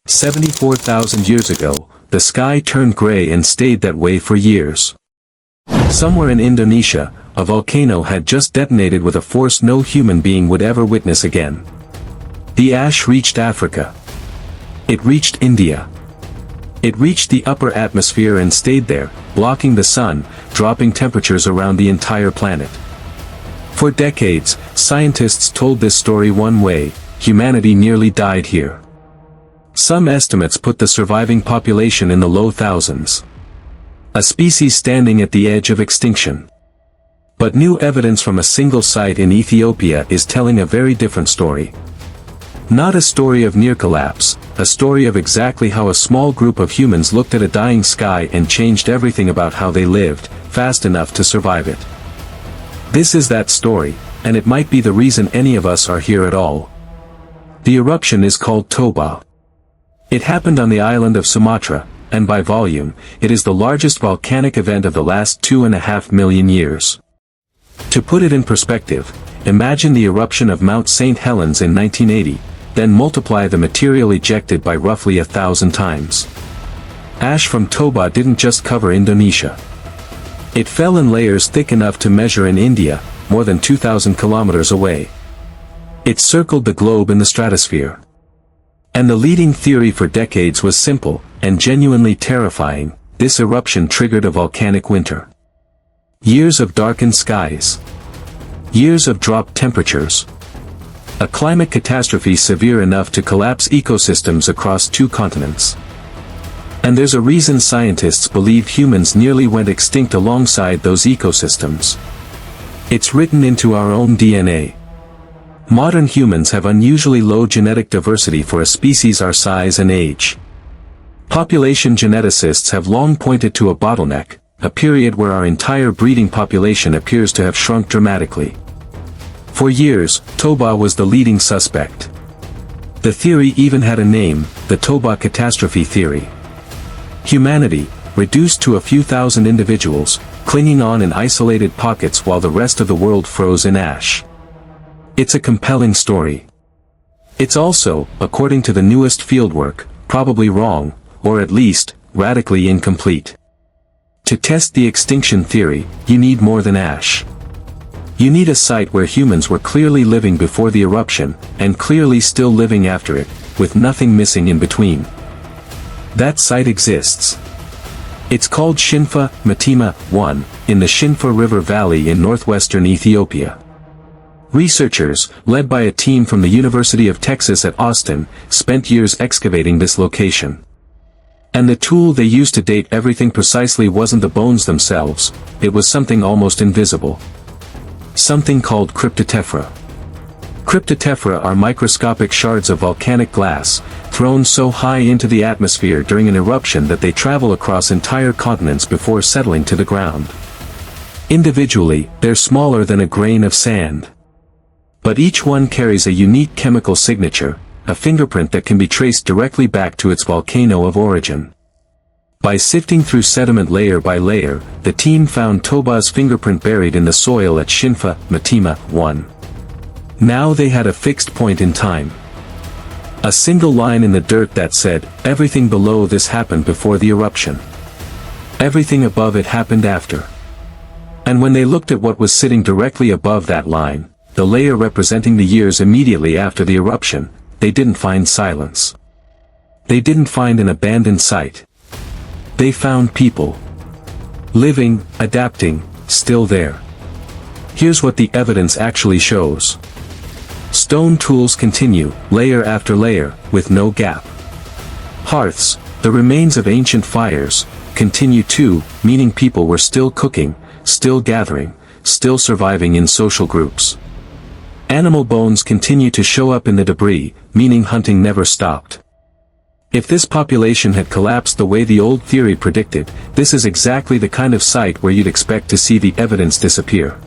74,000 years ago, the sky turned gray and stayed that way for years. Somewhere in Indonesia, a volcano had just detonated with a force no human being would ever witness again. The ash reached Africa. It reached India. It reached the upper atmosphere and stayed there, blocking the sun, dropping temperatures around the entire planet. For decades, scientists told this story one way: humanity nearly died here. Some estimates put the surviving population in the low thousands. A species standing at the edge of extinction. But new evidence from a single site in Ethiopia is telling a very different story. Not a story of near collapse, a story of exactly how a small group of humans looked at a dying sky and changed everything about how they lived, fast enough to survive it. This is that story, and it might be the reason any of us are here at all. The eruption is called Toba. It happened on the island of Sumatra, and by volume, it is the largest volcanic event of the last 2.5 million years. To put it in perspective, imagine the eruption of Mount St. Helens in 1980, then multiply the material ejected by roughly 1,000 times. Ash from Toba didn't just cover Indonesia. It fell in layers thick enough to measure in India, more than 2,000 kilometers away. It circled the globe in the stratosphere. And the leading theory for decades was simple, and genuinely terrifying: this eruption triggered a volcanic winter. Years of darkened skies. Years of dropped temperatures. A climate catastrophe severe enough to collapse ecosystems across 2 continents. And there's a reason scientists believe humans nearly went extinct alongside those ecosystems. It's written into our own DNA. Modern humans have unusually low genetic diversity for a species our size and age. Population geneticists have long pointed to a bottleneck, a period where our entire breeding population appears to have shrunk dramatically. For years, Toba was the leading suspect. The theory even had a name: the Toba catastrophe theory. Humanity, reduced to a few thousand individuals, clinging on in isolated pockets while the rest of the world froze in ash. It's a compelling story. It's also, according to the newest fieldwork, probably wrong, or at least, radically incomplete. To test the extinction theory, you need more than ash. You need a site where humans were clearly living before the eruption, and clearly still living after it, with nothing missing in between. That site exists. It's called Shinfa, Metemma, 1, in the Shinfa River Valley in northwestern Ethiopia. Researchers, led by a team from the University of Texas at Austin, spent years excavating this location. And the tool they used to date everything precisely wasn't the bones themselves, it was something almost invisible. Something called cryptotephra. Cryptotephra are microscopic shards of volcanic glass, thrown so high into the atmosphere during an eruption that they travel across entire continents before settling to the ground. Individually, they're smaller than a grain of sand. But each one carries a unique chemical signature, a fingerprint that can be traced directly back to its volcano of origin. By sifting through sediment layer by layer, the team found Toba's fingerprint buried in the soil at Shinfa, Metemma, 1. Now they had a fixed point in time. A single line in the dirt that said, everything below this happened before the eruption. Everything above it happened after. And when they looked at what was sitting directly above that line, the layer representing the years immediately after the eruption, they didn't find silence. They didn't find an abandoned site. They found people. Living, adapting, still there. Here's what the evidence actually shows. Stone tools continue, layer after layer, with no gap. Hearths, the remains of ancient fires, continue too, meaning people were still cooking, still gathering, still surviving in social groups. Animal bones continue to show up in the debris, meaning hunting never stopped. If this population had collapsed the way the old theory predicted, this is exactly the kind of site where you'd expect to see the evidence disappear.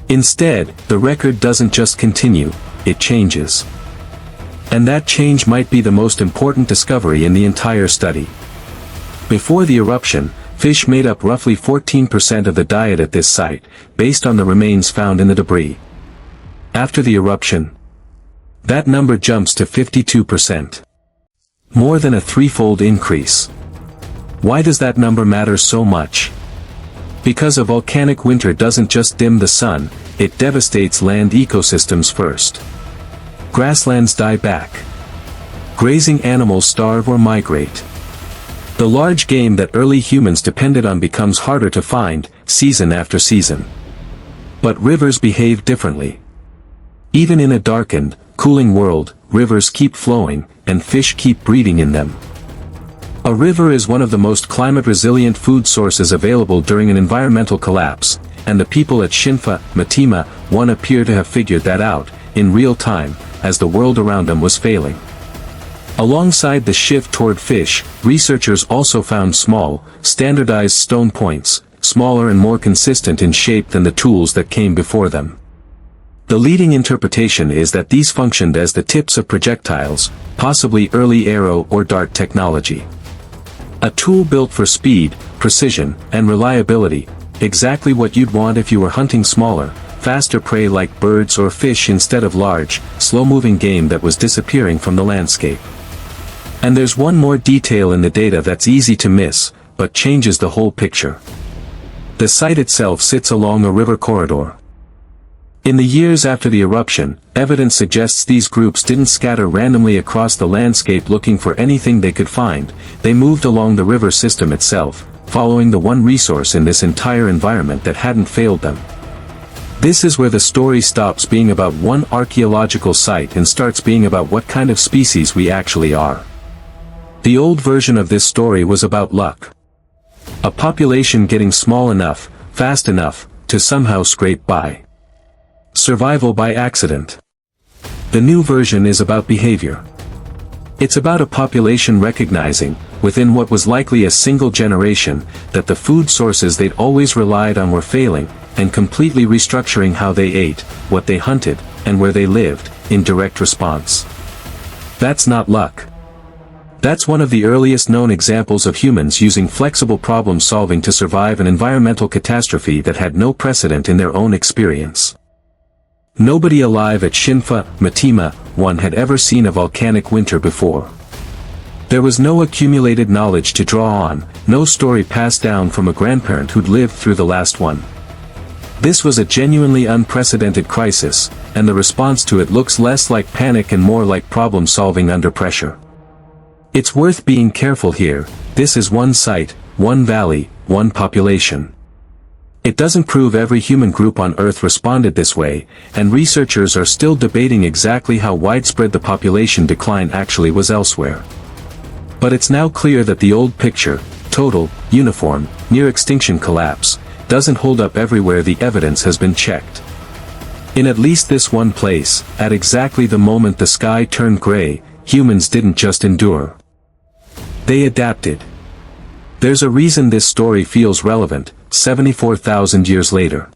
Instead, the record doesn't just continue, it changes. And that change might be the most important discovery in the entire study. Before the eruption, fish made up roughly 14% of the diet at this site, based on the remains found in the debris. After the eruption, that number jumps to 52%. More than a threefold increase. Why does that number matter so much? Because a volcanic winter doesn't just dim the sun, it devastates land ecosystems first. Grasslands die back. Grazing animals starve or migrate. The large game that early humans depended on becomes harder to find, season after season. But rivers behave differently. Even in a darkened, cooling world, rivers keep flowing, and fish keep breeding in them. A river is one of the most climate-resilient food sources available during an environmental collapse, and the people at Shinfa, Matima, 1 appear to have figured that out, in real time, as the world around them was failing. Alongside the shift toward fish, researchers also found small, standardized stone points, smaller and more consistent in shape than the tools that came before them. The leading interpretation is that these functioned as the tips of projectiles, possibly early arrow or dart technology. A tool built for speed, precision, and reliability, exactly what you'd want if you were hunting smaller, faster prey like birds or fish instead of large, slow-moving game that was disappearing from the landscape. And there's one more detail in the data that's easy to miss, but changes the whole picture. The site itself sits along a river corridor. In the years after the eruption, evidence suggests these groups didn't scatter randomly across the landscape looking for anything they could find, they moved along the river system itself, following the one resource in this entire environment that hadn't failed them. This is where the story stops being about one archaeological site and starts being about what kind of species we actually are. The old version of this story was about luck. A population getting small enough, fast enough, to somehow scrape by. Survival by accident. The new version is about behavior. It's about a population recognizing, within what was likely a single generation, that the food sources they'd always relied on were failing, and completely restructuring how they ate, what they hunted, and where they lived, in direct response. That's not luck. That's one of the earliest known examples of humans using flexible problem solving to survive an environmental catastrophe that had no precedent in their own experience. Nobody alive at Shinfa, Matima, 1 had ever seen a volcanic winter before. There was no accumulated knowledge to draw on, no story passed down from a grandparent who'd lived through the last one. This was a genuinely unprecedented crisis, and the response to it looks less like panic and more like problem solving under pressure. It's worth being careful here, this is one site, one valley, one population. It doesn't prove every human group on Earth responded this way, and researchers are still debating exactly how widespread the population decline actually was elsewhere. But it's now clear that the old picture, total, uniform, near-extinction collapse, doesn't hold up everywhere the evidence has been checked. In at least this one place, at exactly the moment the sky turned gray, humans didn't just endure. They adapted. There's a reason this story feels relevant, 74,000 years later.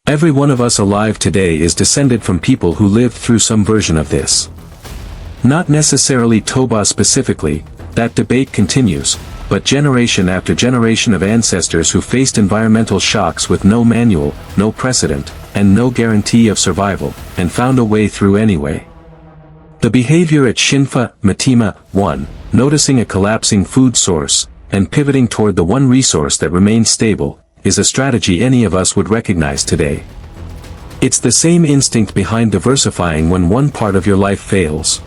Every one of us alive today is descended from people who lived through some version of this. Not necessarily Toba specifically, that debate continues, but generation after generation of ancestors who faced environmental shocks with no manual, no precedent, and no guarantee of survival, and found a way through anyway. The behavior at Shinfa, Matima, 1, noticing a collapsing food source, and pivoting toward the one resource that remains stable, is a strategy any of us would recognize today. It's the same instinct behind diversifying when one part of your life fails.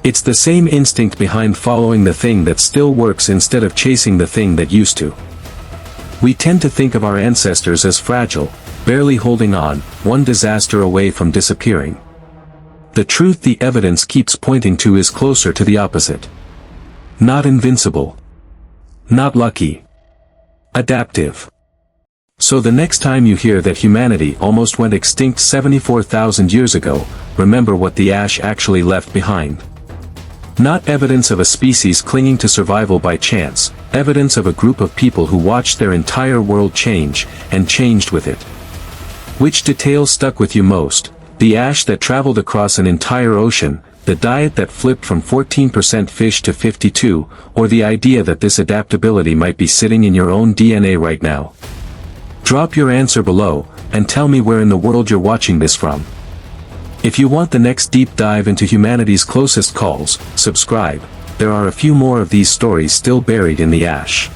It's the same instinct behind following the thing that still works instead of chasing the thing that used to. We tend to think of our ancestors as fragile, barely holding on, one disaster away from disappearing. The truth the evidence keeps pointing to is closer to the opposite. Not invincible. Not lucky. Adaptive. So the next time you hear that humanity almost went extinct 74,000 years ago, remember what the ash actually left behind. Not evidence of a species clinging to survival by chance, evidence of a group of people who watched their entire world change, and changed with it. Which detail stuck with you most? The ash that traveled across an entire ocean, the diet that flipped from 14% fish to 52%, or the idea that this adaptability might be sitting in your own DNA right now? Drop your answer below, and tell me where in the world you're watching this from. If you want the next deep dive into humanity's closest calls, subscribe. there are a few more of these stories still buried in the ash.